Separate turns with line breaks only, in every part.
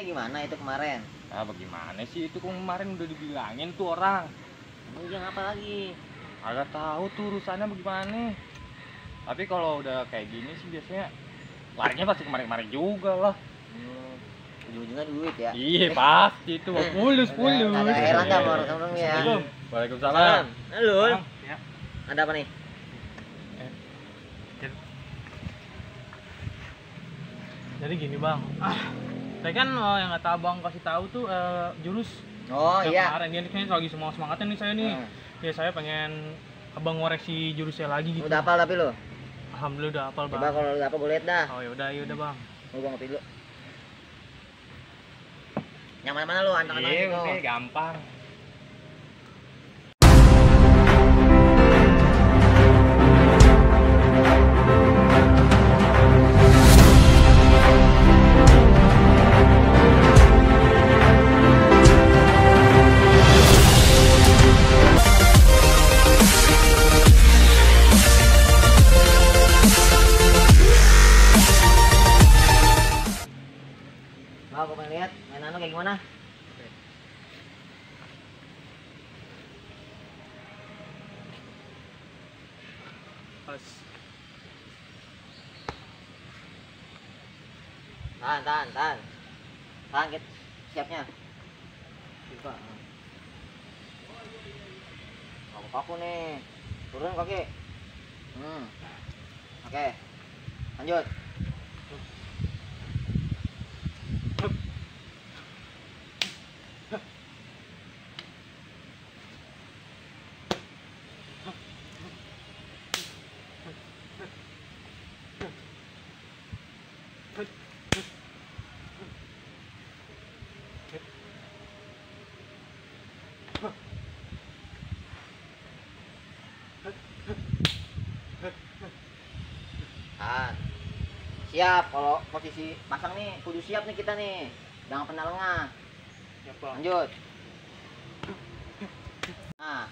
urusannya gimana itu kemarin?
Ah bagaimana sih itu kemarin udah dibilangin tuh orang.
Yang apa lagi?
Agak tahu tuh urusannya bagaimana. Tapi kalau udah kayak gini sih biasanya larinya pasti kemarin-kemarin juga lah.
Ujung-ujungnya duit ya?
Iya pasti itu fulus.
Agak heran dah sama orang ya.
Waalaikumsalam.
Halo.
Ya.
Ada apa nih?
Jadi gini bang, saya kan yang kata abang kasih tahu tuh jurus.
Oh
yang
iya.
kemarin dia kayaknya lagi semangatnya nih saya nih. Ya saya pengen abang ngoreksi jurusnya lagi gitu.
Udah hafal tapi lo?
Alhamdulillah udah hafal bang.
Coba kalau udah hafal boleh lihat dah.
Oh yaudah bang.
Gua ngopi dulu. Yang mana-mana lo, anteng-anteng
Iya
gitu.
udah gampang.
Mau gua pengen lihat mainan lo kayak gimana?
Pas.
Tahan. Tahan kita siapnya. Coba. Kaku nih. Turun kaki. Oke. Lanjut. Tahan. Siap, kalau posisi pasang nih, kudu siap nih kita nih. Jangan pernah lengah.
Ya bang.
Lanjut. Nah,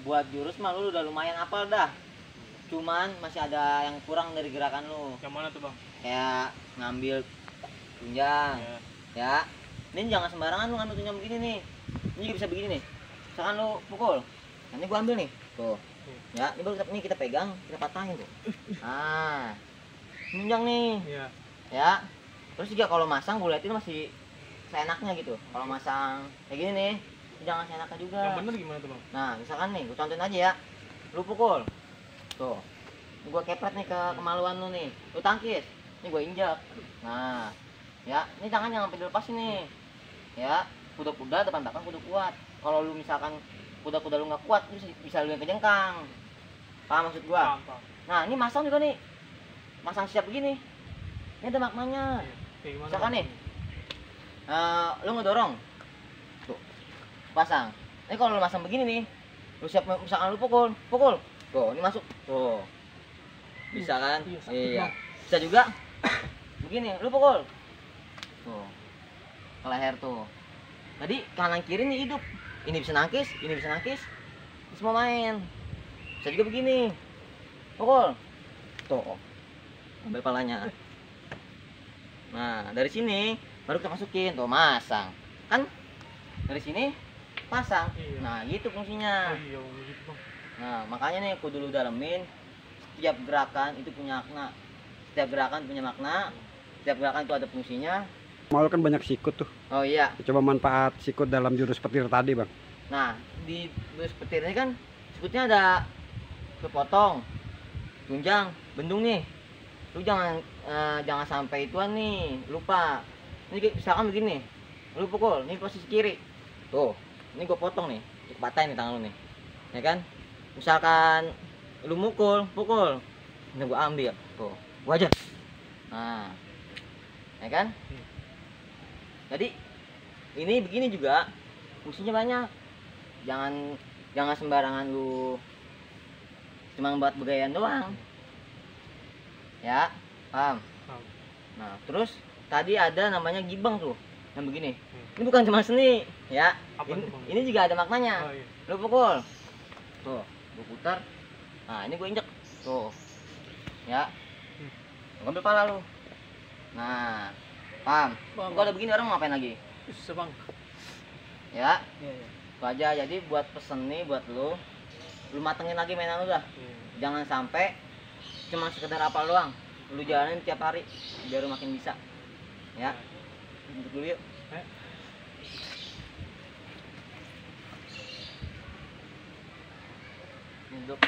buat jurus mah lu udah lumayan hafal dah. Cuman masih ada yang kurang dari gerakan lu.
Yang mana tuh bang?
Kayak ngambil tunjang.
Ya.
Ya. Ini jangan sembarangan lu ngambil tunjang begini nih. Ini juga bisa begini nih. Misalkan lu pukul. Nanti gua ambil nih. Tuh. Ya, ini baru kita pegang, kita patahin tuh. Ah. Tunjang nih.
Iya.
Ya. Terus juga kalau masang gue liatin masih seenaknya gitu. Kalau masang kayak gini nih, jangan seenaknya juga.
Yang bener gimana tuh bang?
Nah, misalkan nih, gue contohin aja ya. Lu pukul. Tuh. Ini gue kepret nih ke kemaluan lu nih. Lu tangkis. Ini gue injak. Nah. Ya, ini tangan jangan sampai dilepasin nih. Ya, kuda-kuda depan belakang kudu kuat. Kalau lu misalkan kuda-kuda lu nggak kuat, lu bisa lu yang kejengkang. Paham maksud gua?
Paham.
Nah, ini masang juga nih. Masang siap begini. Ini ada maknanya.
Kayak gimana?
Misalkan
bang?
nih, lu ngedorong. Tuh. Pasang. Ini kalau lu masang begini nih, lu siap misalkan lu pukul. Tuh, ini masuk. Tuh. Bisa kan?
Iya, sakit,
Iya.
Bang.
Bisa juga begini, lu pukul. Tuh. Ke leher tuh. Tadi kanan kiri nih hidup. Ini bisa nangkis, ini bisa nangkis. Semua main. Bisa juga begini. Pukul. Tuh. Ambil palanya. Nah, dari sini baru kita masukin. Tuh, masang. Kan dari sini pasang.
Iya.
Nah, gitu fungsinya.
Oh iya gitu bang.
Nah, makanya nih kudu lu dalemin. Setiap gerakan itu punya makna. Setiap gerakan punya makna. Setiap gerakan itu ada fungsinya.
Mau kan banyak sikut tuh.
Oh iya.
Coba manfaat sikut dalam jurus petir tadi, Bang.
Nah, di jurus petir ini kan sikutnya ada kepotong, tunjang, bendung nih. Lu jangan sampai ituan nih, lupa. Ini misalkan begini, lu pukul, ini posisi kiri. Tuh, ini gua potong nih, patahin nih tangan lu nih. Ya kan? Misalkan lu pukul. Ini gua ambil, tuh. Gua aja. Nah. Ya kan? Jadi ini begini juga fungsinya banyak. Jangan sembarangan lu cuma buat begayaan doang. Ya, paham?
Paham.
Nah, terus tadi ada namanya gibang tuh, yang begini. Ini bukan cuma seni, ya.
Apa
Ini,
tuh, Bang?
ini juga ada maknanya.
Oh iya.
Lu pukul. Tuh, gua putar. Nah, ini gua injek. Tuh. Ya. Gua ambil pala lu. Nah, Paham?
Paham,
Kalau begini orang mau ngapain lagi?
Bisa bang.
Ya,
Iya, iya.
itu aja. Jadi buat pesen nih buat lu matengin lagi mainan lu dah.
Iya.
Jangan sampai cuma sekedar apal doang. Lu jalanin tiap hari biar lu makin bisa. Ya. Duduk dulu yuk.
Eh.
Duduk.